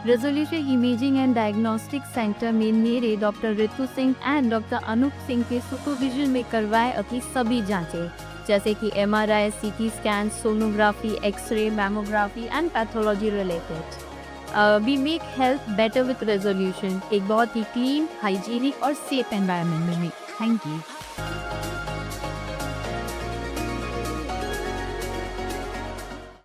Resolution imaging and diagnostic centre में मेरे doctor Ritu Singh and doctor Anoop Singh के सुपरविजन में करवाए अभी सभी जांचें, जैसे कि MRI, CT scan, sonography, x-ray, mammography and pathology related. We make health better with resolution, एक बहुत ही क्लीन, हाइजीनिक और सेफ एनवायरनमेंट में। Thank you.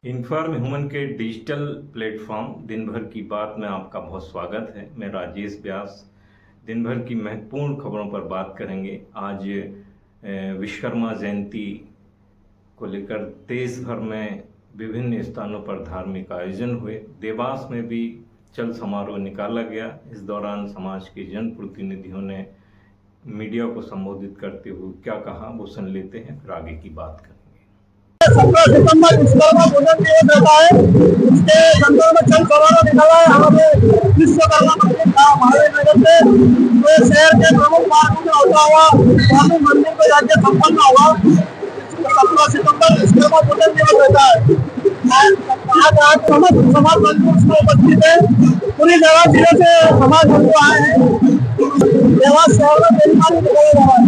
इन्फॉर्म ह्यूमन के डिजिटल प्लेटफॉर्म दिन भर की बात में आपका बहुत स्वागत है। मैं राजेश व्यास दिन भर की महत्वपूर्ण खबरों पर बात करेंगे। आज विश्वकर्मा जयंती को लेकर देश भर में विभिन्न स्थानों पर धार्मिक आयोजन हुए। देवास में भी चल समारोह निकाला गया। इस दौरान समाज के जनप्रतिनिधियों ने मीडिया को संबोधित करते हुए क्या कहा, वो सुन लेते हैं, फिर आगे की बात करेंगे। 17 सितंबर विश्वकर्मा पूजन दिवस रहता है। इसके संदर्भ में चल समारोह निकाला है हमारे विश्वकर्मा मंदिर था हमारे नगर से, तो शहर के प्रमुख मार्गों में होता हुआ स्वामी मंदिर को जाके संपन्न हुआ। 17 सितंबर विश्वकर्मा पूजन दिवस रहता है। आज समाज बंधु उसमें उपस्थित है। पूरी देवास जिले से समाज बंधु आए हैं। देवास शहर में मेरी मानी निकाला जा रहा है।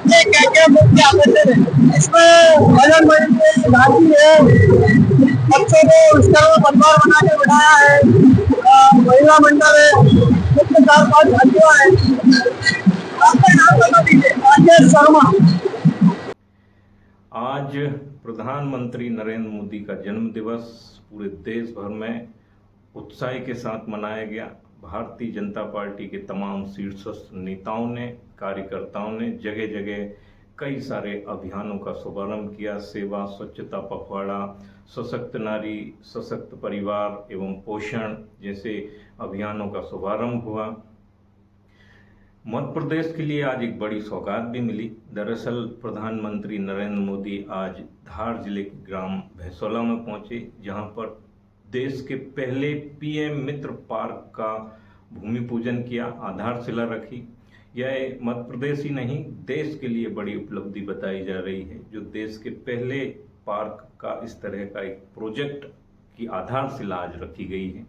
ये क्या मुख्य आकर्षण है? इसमें भजन मंडली झांकी है, बच्चों को विश्वकर्मा परिवार बना के बिठाया है, महिला मंडल है, मुख्य 4-5 झांकियां हैं। आपका नाम बता दीजिए। राजेश शर्मा। आज प्रधानमंत्री नरेंद्र मोदी का जन्म दिवस पूरे देश भर में उत्साह के साथ मनाया गया। भारतीय जनता पार्टी के तमाम शीर्षस्थ नेताओं ने, कार्यकर्ताओं ने जगह जगह कई सारे अभियानों का शुभारंभ किया। सेवा, स्वच्छता पखवाड़ा, सशक्त नारी, सशक्त परिवार एवं पोषण जैसे अभियानों का शुभारंभ हुआ। मध्य प्रदेश के लिए आज एक बड़ी सौगात भी मिली। दरअसल प्रधानमंत्री नरेंद्र मोदी आज धार जिले के ग्राम भैंसोला में पहुंचे, जहां पर देश के पहले PM मित्र पार्क का भूमि पूजन किया, आधारशिला रखी। यह मध्य प्रदेश ही नहीं, देश के लिए बड़ी उपलब्धि बताई जा रही है, जो देश के पहले पार्क का इस तरह का एक प्रोजेक्ट की आधारशिला आज रखी गई है।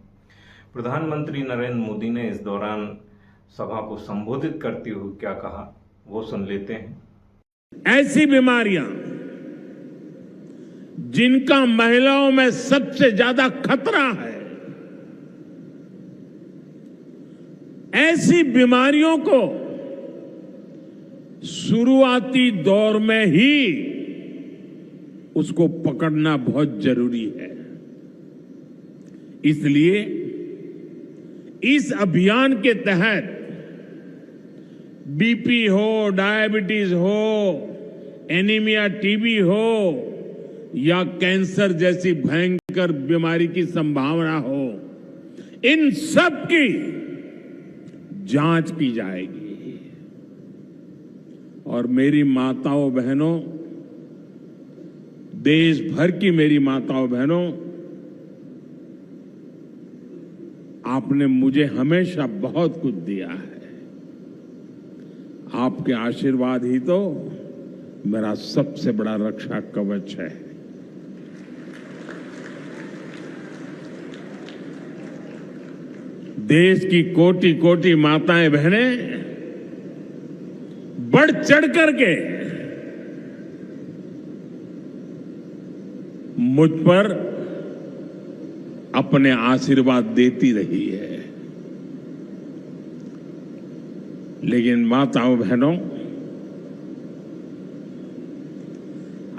प्रधानमंत्री नरेंद्र मोदी ने इस दौरान सभा को संबोधित करते हुए क्या कहा, वो सुन लेते हैं। ऐसी बीमारियां जिनका महिलाओं में सबसे ज्यादा खतरा है, ऐसी बीमारियों को शुरुआती दौर में ही उसको पकड़ना बहुत जरूरी है। इसलिए इस अभियान के तहत BP हो, डायबिटीज हो, एनीमिया, TB हो या कैंसर जैसी भयंकर बीमारी की संभावना हो, इन सब की जांच की जाएगी। और मेरी माताओं बहनों, देश भर की मेरी माताओं बहनों, आपने मुझे हमेशा बहुत कुछ दिया है। आपके आशीर्वाद ही तो मेरा सबसे बड़ा रक्षा कवच है। देश की कोटि कोटि माताएं बहनें बढ़ चढ़ करके मुझ पर अपने आशीर्वाद देती रही है। लेकिन माताओं बहनों,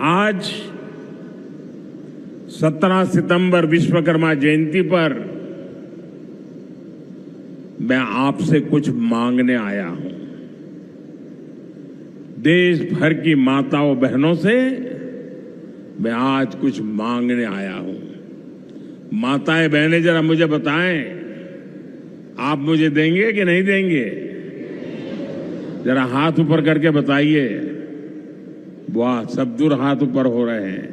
आज 17 सितंबर विश्वकर्मा जयंती पर मैं आपसे कुछ मांगने आया हूं। देश भर की माताओं बहनों से मैं आज कुछ मांगने आया हूं। माताएं बहनें, जरा मुझे बताएं, आप मुझे देंगे कि नहीं देंगे? जरा हाथ ऊपर करके बताइए। वाह, सब दूर हाथ ऊपर हो रहे हैं।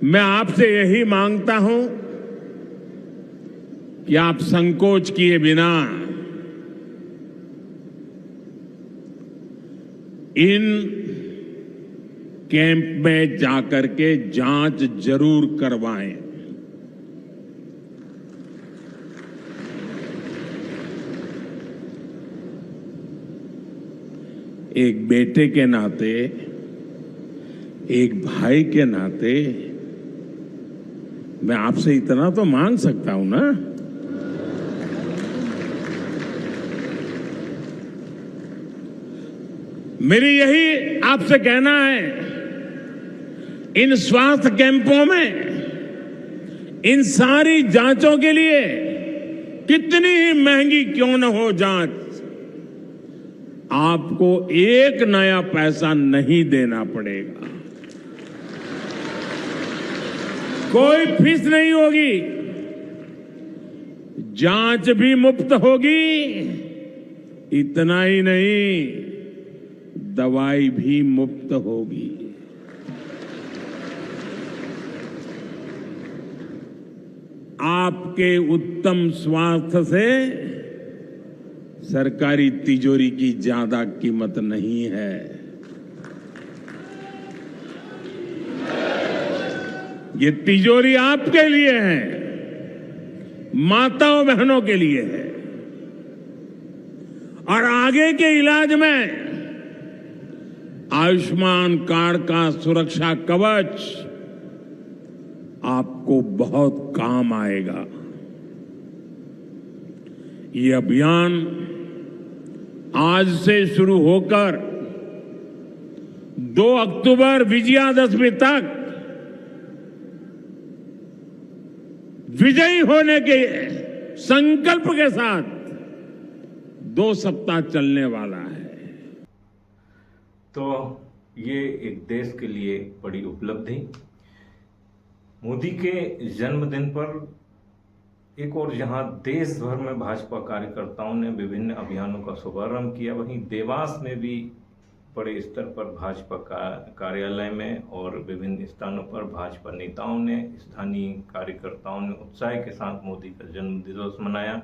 मैं आपसे यही मांगता हूं कि आप संकोच किए बिना इन कैंप में जाकर के जांच जरूर करवाएं। एक बेटे के नाते, एक भाई के नाते मैं आपसे इतना तो मांग सकता हूं ना। मेरी यही आपसे कहना है, इन स्वास्थ्य कैंपों में इन सारी जांचों के लिए कितनी ही महंगी क्यों न हो जांच, आपको एक नया पैसा नहीं देना पड़ेगा। कोई फीस नहीं होगी, जांच भी मुफ्त होगी। इतना ही नहीं, दवाई भी मुफ्त होगी। आपके उत्तम स्वास्थ्य से सरकारी तिजोरी की ज्यादा कीमत नहीं है। ये तिजोरी आपके लिए है, माताओं बहनों के लिए है। और आगे के इलाज में आयुष्मान कार्ड का सुरक्षा कवच आपको बहुत काम आएगा। ये अभियान आज से शुरू होकर 2 अक्टूबर विजयादशमी तक विजयी होने के संकल्प के साथ 2 सप्ताह चलने वाला है। तो ये एक देश के लिए बड़ी उपलब्धि। मोदी के जन्मदिन पर एक और जहां देश भर में भाजपा कार्यकर्ताओं ने विभिन्न अभियानों का शुभारंभ किया, वहीं देवास में भी बड़े स्तर पर भाजपा कार्यालय में और विभिन्न स्थानों पर भाजपा नेताओं ने, स्थानीय कार्यकर्ताओं ने उत्साह के साथ मोदी का जन्म दिवस मनाया।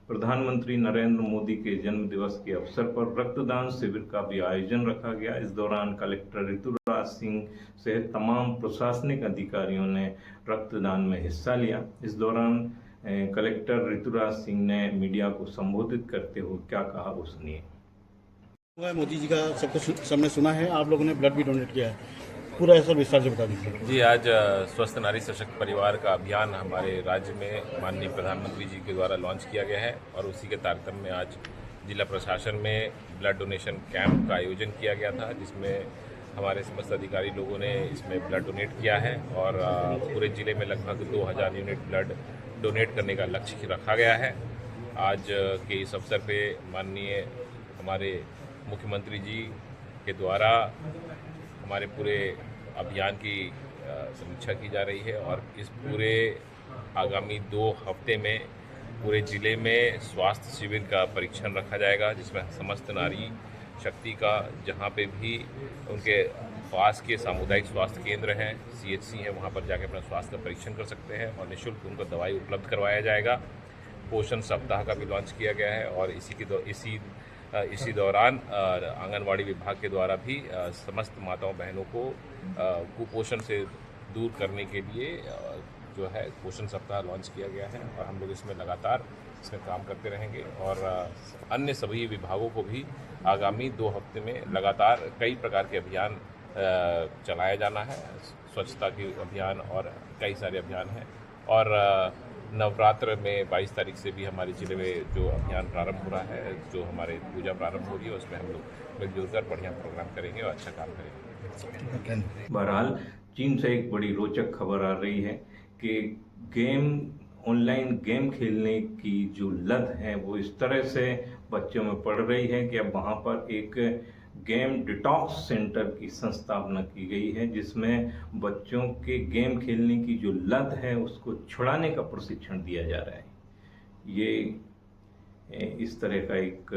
प्रधानमंत्री नरेंद्र मोदी के जन्म दिवस के अवसर पर रक्तदान शिविर का भी आयोजन रखा गया। इस दौरान कलेक्टर ऋतुराज सिंह सहित तमाम प्रशासनिक अधिकारियों ने रक्तदान में हिस्सा लिया। इस दौरान कलेक्टर ऋतुराज सिंह ने मीडिया को संबोधित करते हुए क्या कहा, वो सुनिए। मोदी जी का सब कुछ सबने सुना है, आप लोगों ने ब्लड भी डोनेट किया है, पूरा ऐसा विस्तार से बता दीजिए। जी, आज स्वस्थ नारी सशक्त परिवार का अभियान हमारे राज्य में माननीय प्रधानमंत्री जी के द्वारा लॉन्च किया गया है और उसी के तारतम्य में आज जिला प्रशासन में ब्लड डोनेशन कैंप का आयोजन किया गया था, जिसमें हमारे समस्त अधिकारी लोगों ने इसमें ब्लड डोनेट किया है और पूरे जिले में लगभग 2000 यूनिट ब्लड डोनेट करने का लक्ष्य रखा गया है। आज के इस अवसर पे माननीय हमारे मुख्यमंत्री जी के द्वारा हमारे पूरे अभियान की समीक्षा की जा रही है और इस पूरे आगामी 2 हफ्ते में पूरे जिले में स्वास्थ्य शिविर का परीक्षण रखा जाएगा, जिसमें समस्त नारी शक्ति का जहां पे भी उनके पास के सामुदायिक स्वास्थ्य केंद्र हैं, CHC हैं, वहां पर जाके अपना स्वास्थ्य का परीक्षण कर सकते हैं और निःशुल्क उनको दवाई उपलब्ध करवाया जाएगा। पोषण सप्ताह का भी लॉन्च किया गया है और इसी दौरान आंगनवाड़ी विभाग के द्वारा भी समस्त माताओं बहनों को कुपोषण से दूर करने के लिए जो है पोषण सप्ताह लॉन्च किया गया है और हम लोग इसमें लगातार काम करते रहेंगे और अन्य सभी विभागों को भी आगामी 2 हफ्ते में लगातार कई प्रकार के अभियान चलाया जाना है। स्वच्छता के अभियान और कई सारे अभियान हैं और नवरात्र में 22 तारीख से भी हमारे जिले में जो अभियान प्रारंभ हो रहा है, जो हमारे पूजा प्रारंभ हो रही है, उसमें हम लोग मिलजुल कर बढ़िया प्रोग्राम करेंगे और अच्छा काम करेंगे। बहरहाल चीन से एक बड़ी रोचक खबर आ रही है कि ऑनलाइन गेम खेलने की जो लत है वो इस तरह से बच्चों में पड़ रही है कि अब वहाँ पर एक गेम डिटॉक्स सेंटर की संस्थापना की गई है, जिसमें बच्चों के गेम खेलने की जो लत है उसको छुड़ाने का प्रशिक्षण दिया जा रहा है। ये इस तरह का एक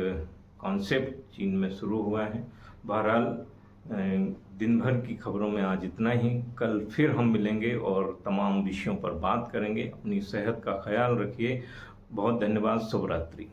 कॉन्सेप्ट चीन में शुरू हुआ है। बहरहाल दिन भर की खबरों में आज इतना ही। कल फिर हम मिलेंगे और तमाम विषयों पर बात करेंगे। अपनी सेहत का ख्याल रखिए। बहुत धन्यवाद। शुभ रात्रि।